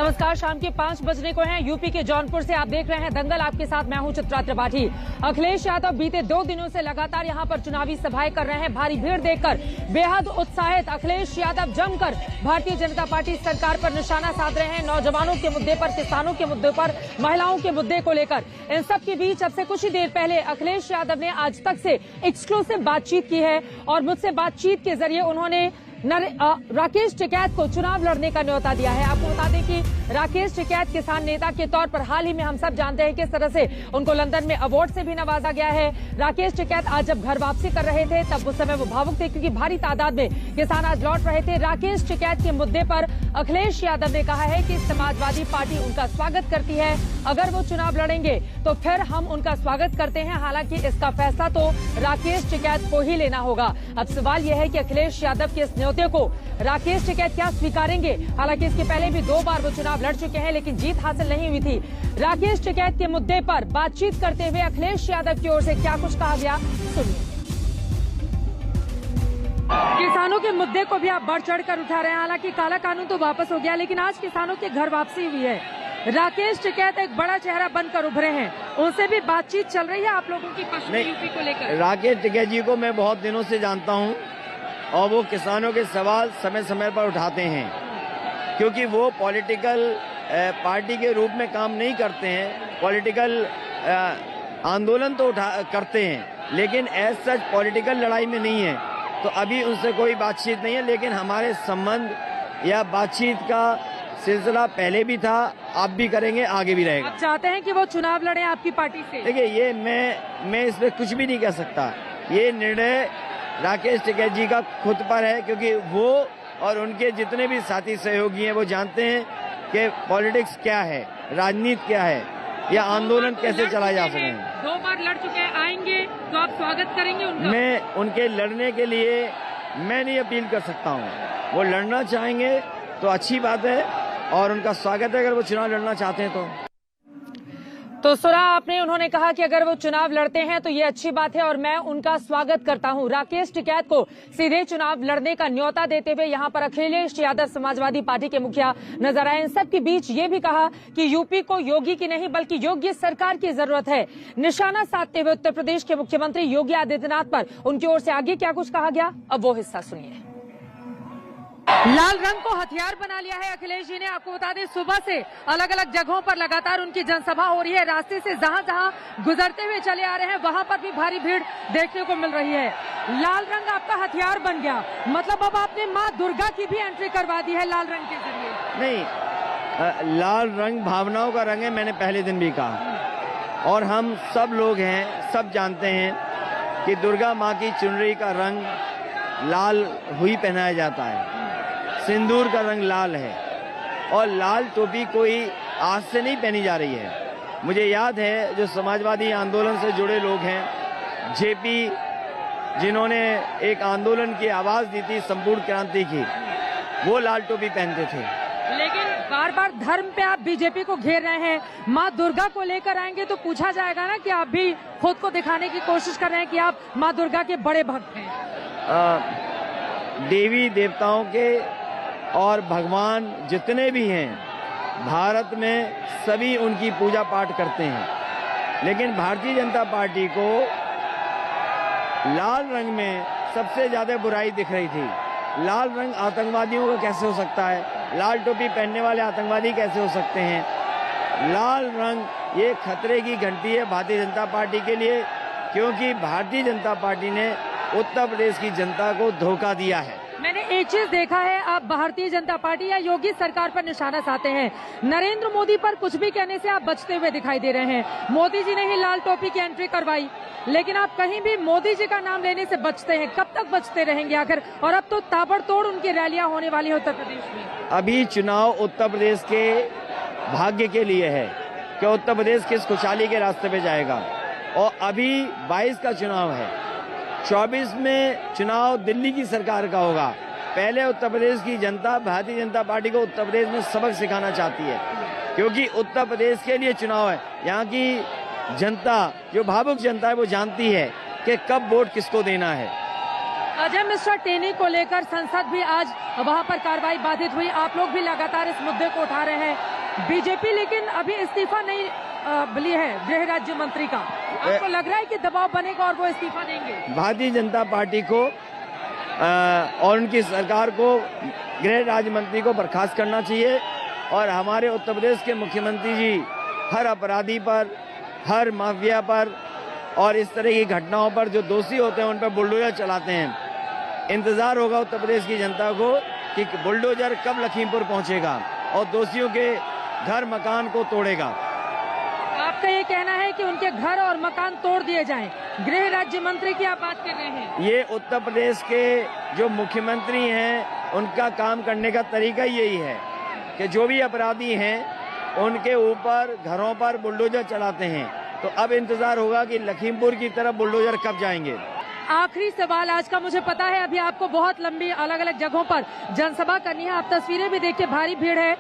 नमस्कार, शाम के 5 बजने को हैं। यूपी के जौनपुर से आप देख रहे हैं दंगल। आपके साथ मैं हूं चित्रा त्रिपाठी। अखिलेश यादव बीते 2 दिनों से लगातार यहां पर चुनावी सभाएं कर रहे हैं। भारी भीड़ देखकर बेहद उत्साहित अखिलेश यादव जमकर भारतीय जनता पार्टी सरकार पर निशाना साध रहे हैं। नौजवानों के मुद्दे पर, किसानों के मुद्दे पर, महिलाओं के मुद्दे को लेकर। इन सब के बीच अब से कुछ ही देर पहले अखिलेश यादव ने आज तक से एक्सक्लूसिव बातचीत की है और मुझसे बातचीत के जरिए उन्होंने राकेश टिकैत को चुनाव लड़ने का न्योता दिया है। आपको बता दें कि राकेश टिकैत किसान नेता के तौर पर हाल ही में हम सब जानते हैं किस तरह से उनको लंदन में अवार्ड से भी नवाजा गया है। राकेश टिकैत आज जब घर वापसी कर रहे थे तब उस समय वो भावुक थे क्योंकि भारी तादाद में किसान आज लौट रहे थे। राकेश टिकैत के मुद्दे पर अखिलेश यादव ने कहा है कि समाजवादी पार्टी उनका स्वागत करती है। अगर वो चुनाव लड़ेंगे तो फिर हम उनका स्वागत करते हैं। हालांकि इसका फैसला तो राकेश टिकैत को ही लेना होगा। अब सवाल यह है कि अखिलेश यादव के इस न्योते को राकेश टिकैत क्या स्वीकारेंगे। हालांकि इसके पहले भी 2 बार वो चुनाव लड़ चुके हैं लेकिन जीत हासिल नहीं हुई थी। राकेश टिकैत के मुद्दे पर बातचीत करते हुए अखिलेश यादव की ओर से क्या कुछ कहा गया, सुनिए। किसानों के मुद्दे को भी आप बढ़ चढ़कर उठा रहे हैं। हालांकि काला कानून तो वापस हो गया लेकिन आज किसानों के घर वापसी हुई है। राकेश टिकैत एक बड़ा चेहरा बनकर उभरे हैं, उनसे भी बातचीत चल रही है आप लोगों की पश्चिमी यूपी को लेकर। राकेश टिकैत जी को मैं बहुत दिनों से जानता हूं और वो किसानों के सवाल समय समय पर उठाते हैं क्योंकि वो पॉलिटिकल पार्टी के रूप में काम नहीं करते हैं। पॉलिटिकल आंदोलन तो करते हैं लेकिन एज सच पॉलिटिकल लड़ाई में नहीं है। तो अभी उनसे कोई बातचीत नहीं है लेकिन हमारे संबंध या बातचीत का सिलसिला पहले भी था, आप भी करेंगे, आगे भी रहेगा। आप चाहते हैं कि वो चुनाव लड़े आपकी पार्टी से? देखिए, ये मैं इसमें कुछ भी नहीं कह सकता। ये निर्णय राकेश टिकैत जी का खुद पर है क्योंकि वो और उनके जितने भी साथी सहयोगी हैं वो जानते हैं कि पॉलिटिक्स क्या है, राजनीति क्या है, या आंदोलन कैसे चलाया जा सके। 2 बार लड़ चुके हैं, आएंगे तो आप स्वागत करेंगे उनका? मैं उनके लड़ने के लिए मैं नहीं अपील कर सकता हूँ। वो लड़ना चाहेंगे तो अच्छी बात है और उनका स्वागत है अगर वो चुनाव लड़ना चाहते हैं तो सुना आपने, उन्होंने कहा कि अगर वो चुनाव लड़ते हैं तो ये अच्छी बात है और मैं उनका स्वागत करता हूं। राकेश टिकैत को सीधे चुनाव लड़ने का न्योता देते हुए यहां पर अखिलेश यादव समाजवादी पार्टी के मुखिया नजर आए। इन सब के बीच ये भी कहा कि यूपी को योगी की नहीं बल्कि योग्य सरकार की जरूरत है। निशाना साधते हुए उत्तर प्रदेश के मुख्यमंत्री योगी आदित्यनाथ पर उनकी ओर से आगे क्या कुछ कहा गया, अब वो हिस्सा सुनिए। लाल रंग को हथियार बना लिया है अखिलेश जी ने। आपको बता दें सुबह से अलग अलग जगहों पर लगातार उनकी जनसभा हो रही है। रास्ते से जहां जहां गुजरते हुए चले आ रहे हैं वहां पर भी भारी भीड़ देखने को मिल रही है। लाल रंग आपका हथियार बन गया, मतलब अब आपने माँ दुर्गा की भी एंट्री करवा दी है लाल रंग के जरिए। नहीं, लाल रंग भावनाओं का रंग है, मैंने पहले दिन भी कहा और हम सब लोग हैं, सब जानते हैं कि दुर्गा माँ की चुनरी का रंग लाल हुई पहनाया जाता है। सिंदूर का रंग लाल है और लाल टोपी कोई आज से नहीं पहनी जा रही है। मुझे याद है जो समाजवादी आंदोलन से जुड़े लोग हैं, जेपी, जिन्होंने एक आंदोलन की आवाज दी थी संपूर्ण क्रांति की, वो लाल टोपी पहनते थे। लेकिन बार बार धर्म पे आप बीजेपी को घेर रहे हैं। माँ दुर्गा को लेकर आएंगे तो पूछा जाएगा ना कि आप भी खुद को दिखाने की कोशिश कर रहे हैं कि आप माँ दुर्गा के बड़े भक्त हैं। देवी देवताओं के और भगवान जितने भी हैं भारत में सभी उनकी पूजा पाठ करते हैं लेकिन भारतीय जनता पार्टी को लाल रंग में सबसे ज्यादा बुराई दिख रही थी। लाल रंग आतंकवादियों का कैसे हो सकता है, लाल टोपी पहनने वाले आतंकवादी कैसे हो सकते हैं। लाल रंग ये खतरे की घंटी है भारतीय जनता पार्टी के लिए क्योंकि भारतीय जनता पार्टी ने उत्तर प्रदेश की जनता को धोखा दिया है। मैंने एक चीज देखा है, आप भारतीय जनता पार्टी या योगी सरकार पर निशाना साधते हैं। नरेंद्र मोदी पर कुछ भी कहने से आप बचते हुए दिखाई दे रहे हैं। मोदी जी ने ही लाल टोपी की एंट्री करवाई लेकिन आप कहीं भी मोदी जी का नाम लेने से बचते हैं। कब तक बचते रहेंगे आखिर? और अब तो ताबड़तोड़ उनकी रैलियां होने वाली है उत्तर प्रदेश में। अभी चुनाव उत्तर प्रदेश के भाग्य के लिए है कि उत्तर प्रदेश किस खुशहाली के रास्ते पे जाएगा और अभी 22 का चुनाव है, 24 में चुनाव दिल्ली की सरकार का होगा। पहले उत्तर प्रदेश की जनता भारतीय जनता पार्टी को उत्तर प्रदेश में सबक सिखाना चाहती है क्योंकि उत्तर प्रदेश के लिए चुनाव है। यहाँ की जनता, जो भावुक जनता है, वो जानती है कि कब वोट किसको देना है। अजय मिश्रा टेनी को लेकर संसद भी आज वहां पर कार्रवाई बाधित हुई। आप लोग भी लगातार इस मुद्दे को उठा रहे हैं। बीजेपी लेकिन अभी इस्तीफा नहीं ली है गृह राज्य मंत्री का। आपको लग रहा है कि दबाव बनेगा और वो इस्तीफा देंगे? भारतीय जनता पार्टी को और उनकी सरकार को गृह राज्य मंत्री को बर्खास्त करना चाहिए और हमारे उत्तर प्रदेश के मुख्यमंत्री जी हर अपराधी पर, हर माफिया पर और इस तरह की घटनाओं पर जो दोषी होते हैं उन पर बुलडोजर चलाते हैं। इंतजार होगा उत्तर प्रदेश की जनता को कि बुलडोजर कब लखीमपुर पहुंचेगा और दोषियों के घर मकान को तोड़ेगा। आपका ये कहना है कि उनके घर और मकान तोड़ दिए जाएं। गृह राज्य मंत्री की आप बात कर रहे हैं। ये उत्तर प्रदेश के जो मुख्यमंत्री हैं उनका काम करने का तरीका यही है कि जो भी अपराधी हैं उनके ऊपर घरों पर बुलडोजर चलाते हैं। तो अब इंतजार होगा कि लखीमपुर की तरफ बुलडोजर कब जाएंगे। आखिरी सवाल आज का, मुझे पता है अभी आपको बहुत लंबी अलग अलग जगहों पर जनसभा करनी है, आप तस्वीरें भी देखिए, भारी भीड़ है।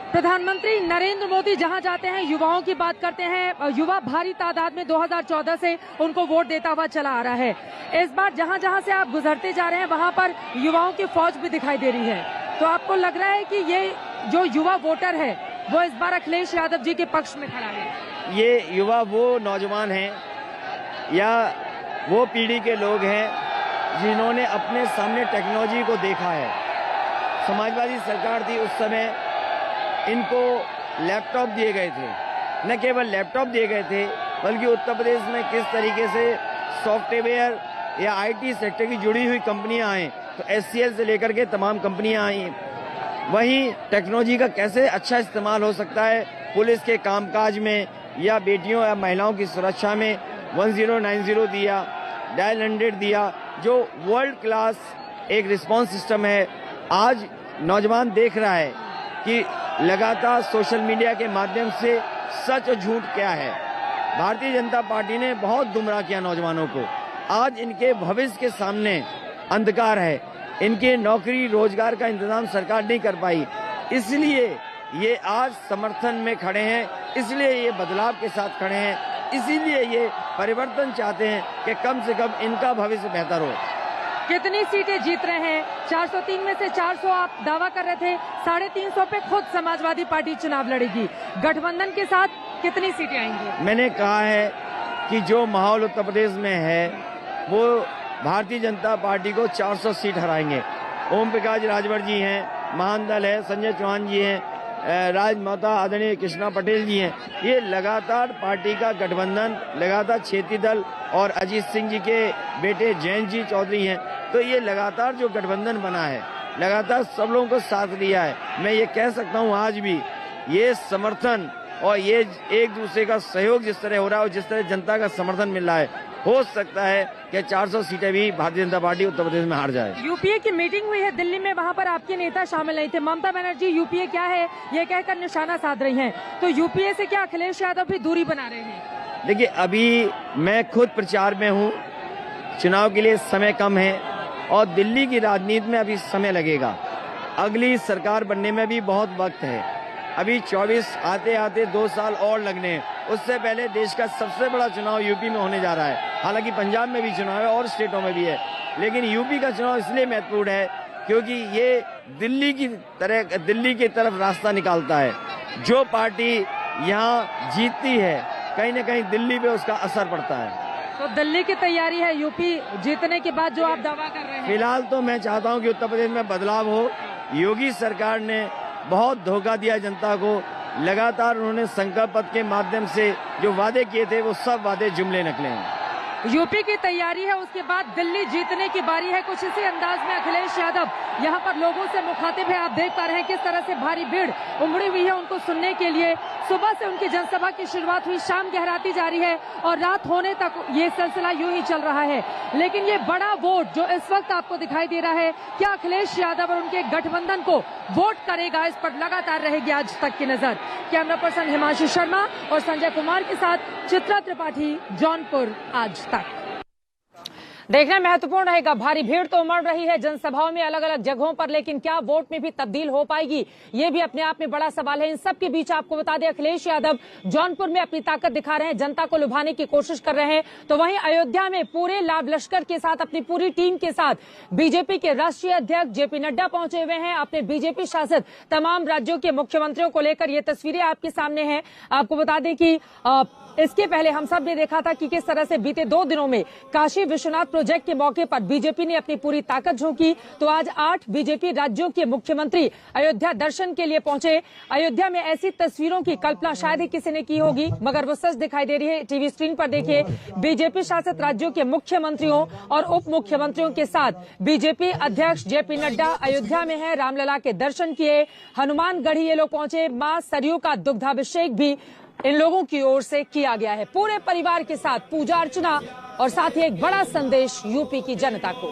प्रधानमंत्री नरेंद्र मोदी जहां जाते हैं युवाओं की बात करते हैं। युवा भारी तादाद में 2014 से उनको वोट देता हुआ चला आ रहा है। इस बार जहां जहां से आप गुजरते जा रहे हैं वहां पर युवाओं की फौज भी दिखाई दे रही है। तो आपको लग रहा है कि ये जो युवा वोटर है वो इस बार अखिलेश यादव जी के पक्ष में खड़ा है? ये युवा वो नौजवान हैं या वो पीढ़ी के लोग हैं जिन्होंने अपने सामने टेक्नोलॉजी को देखा है। समाजवादी सरकार थी उस समय, इनको लैपटॉप दिए गए थे। न केवल लैपटॉप दिए गए थे बल्कि उत्तर प्रदेश में किस तरीके से सॉफ्टवेयर या आईटी सेक्टर की जुड़ी हुई कंपनियां आए, तो एचसीएल से लेकर के तमाम कंपनियां आई। वहीं टेक्नोलॉजी का कैसे अच्छा इस्तेमाल हो सकता है पुलिस के कामकाज में या बेटियों या महिलाओं की सुरक्षा में 1090 दिया, डायल 100 दिया, जो वर्ल्ड क्लास एक रिस्पांस सिस्टम है। आज नौजवान देख रहा है कि लगातार सोशल मीडिया के माध्यम से सच और झूठ क्या है। भारतीय जनता पार्टी ने बहुत गुमराह किया नौजवानों को। आज इनके भविष्य के सामने अंधकार है। इनके नौकरी रोजगार का इंतजाम सरकार नहीं कर पाई, इसलिए ये आज समर्थन में खड़े हैं, इसलिए ये बदलाव के साथ खड़े हैं, इसीलिए ये परिवर्तन चाहते हैं कि कम से कम इनका भविष्य बेहतर हो। कितनी सीटें जीत रहे हैं? 403 में से 400 आप दावा कर रहे थे, 350 पे खुद समाजवादी पार्टी चुनाव लड़ेगी। गठबंधन के साथ कितनी सीटें आएंगी? मैंने कहा है कि जो माहौल उत्तर प्रदेश में है वो भारतीय जनता पार्टी को 400 सीट हराएंगे। ओम प्रकाश राजभर जी हैं, महान दल है, संजय चौहान जी हैं, राजमाता आदरणीय कृष्णा पटेल जी हैं। ये लगातार पार्टी का गठबंधन, लगातार क्षेत्रीय दल और अजीत सिंह जी के बेटे जयंत जी चौधरी हैं। तो ये लगातार जो गठबंधन बना है, लगातार सब लोगों को साथ दिया है। मैं ये कह सकता हूँ आज भी ये समर्थन और ये एक दूसरे का सहयोग जिस तरह हो रहा है और जिस तरह जनता का समर्थन मिल रहा है, हो सकता है कि 400 सीटें भी भारतीय जनता पार्टी उत्तर प्रदेश में हार जाए। यूपीए की मीटिंग हुई है दिल्ली में, वहां पर आपके नेता शामिल नहीं थे। ममता बनर्जी यूपीए क्या है ये कहकर निशाना साध रही हैं। तो यूपीए से क्या अखिलेश यादव भी दूरी बना रहे हैं? देखिए, अभी मैं खुद प्रचार में हूँ, चुनाव के लिए समय कम है और दिल्ली की राजनीति में अभी समय लगेगा। अगली सरकार बनने में भी बहुत वक्त है। अभी 24 आते आते 2 साल और लगने हैं। उससे पहले देश का सबसे बड़ा चुनाव यूपी में होने जा रहा है। हालांकि पंजाब में भी चुनाव है और स्टेटों में भी है, लेकिन यूपी का चुनाव इसलिए महत्वपूर्ण है क्योंकि ये दिल्ली की तरफ रास्ता निकालता है। जो पार्टी यहाँ जीतती है कहीं न कहीं दिल्ली पे उसका असर पड़ता है। तो दिल्ली की तैयारी है यूपी जीतने के बाद जो आप दावा कर रहे हैं? फिलहाल तो मैं चाहता हूँ कि उत्तर प्रदेश में बदलाव हो। योगी सरकार ने बहुत धोखा दिया जनता को। लगातार उन्होंने संकल्प पत्र के माध्यम से जो वादे किए थे वो सब वादे जुमले निकले हैं। यूपी की तैयारी है, उसके बाद दिल्ली जीतने की बारी है। कुछ इसी अंदाज में अखिलेश यादव यहाँ पर लोगों से मुखातिब है। आप देख पा रहे हैं किस तरह से भारी भीड़ उमड़ी हुई है उनको सुनने के लिए। सुबह से उनकी जनसभा की शुरुआत हुई, शाम गहराती जा रही है और रात होने तक ये सिलसिला यूं ही चल रहा है। लेकिन ये बड़ा वोट जो इस वक्त आपको दिखाई दे रहा है, क्या अखिलेश यादव और उनके गठबंधन को वोट करेगा, इस पर लगातार रहेगी आज तक की नजर। कैमरा पर्सन हिमांशु शर्मा और संजय कुमार के साथ चित्रा त्रिपाठी, जौनपुर आज तक। देखना महत्वपूर्ण रहेगा। भारी भीड़ तो उमड़ रही है जनसभाओं में अलग अलग जगहों पर, लेकिन क्या वोट में भी तब्दील हो पाएगी, ये भी अपने आप में बड़ा सवाल है। इन सब के बीच आपको बता दें, अखिलेश यादव जौनपुर में अपनी ताकत दिखा रहे हैं, जनता को लुभाने की कोशिश कर रहे हैं, तो वहीं अयोध्या में पूरे लाभ लश्कर के साथ, अपनी पूरी टीम के साथ बीजेपी के राष्ट्रीय अध्यक्ष जेपी नड्डा पहुंचे हुए हैं। अपने बीजेपी शासित तमाम राज्यों के मुख्यमंत्रियों को लेकर ये तस्वीरें आपके सामने हैं। आपको बता दें कि इसके पहले हम सब ने देखा था कि किस तरह से बीते 2 दिनों में काशी विश्वनाथ प्रोजेक्ट के मौके पर बीजेपी ने अपनी पूरी ताकत झोंकी, तो आज 8 बीजेपी राज्यों के मुख्यमंत्री अयोध्या दर्शन के लिए पहुंचे। अयोध्या में ऐसी तस्वीरों की कल्पना शायद ही किसी ने की होगी, मगर वो सच दिखाई दे रही है। टीवी स्क्रीन पर देखिए, बीजेपी शासित राज्यों के मुख्यमंत्रियों और उप मुख्यमंत्रियों के साथ बीजेपी अध्यक्ष जेपी नड्डा अयोध्या में है। रामलला के दर्शन किए, हनुमानगढ़ी ये लोग पहुंचे, मां सरयू का दुग्धाभिषेक भी इन लोगों की ओर से किया गया है। पूरे परिवार के साथ पूजा अर्चना और साथ ही एक बड़ा संदेश यूपी की जनता को।